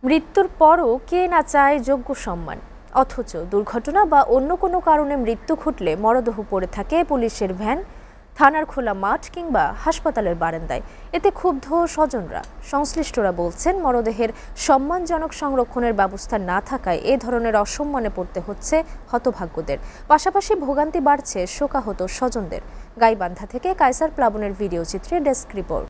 মৃত্যুর পরও কে না চায় যোগ্য সম্মান, অথচ দুর্ঘটনা বা অন্য কোনো কারণে মৃত্যু ঘটলে মরদেহ পড়ে থাকে পুলিশের ভ্যান, থানার খোলা মাঠ কিংবা হাসপাতালের বারান্দায়। এতে ক্ষুব্ধ স্বজনরা। সংশ্লিষ্টরা বলছেন, মরদেহের সম্মানজনক সংরক্ষণের ব্যবস্থা না থাকায় এ ধরনের অসম্মানে পড়তে হচ্ছে হতভাগ্যদের। পাশাপাশি ভোগান্তি বাড়ছে শোকাহত স্বজনদের। গাইবান্ধা থেকে কায়সার প্লাবনের ভিডিও চিত্রে ডেস্ক রিপোর্ট।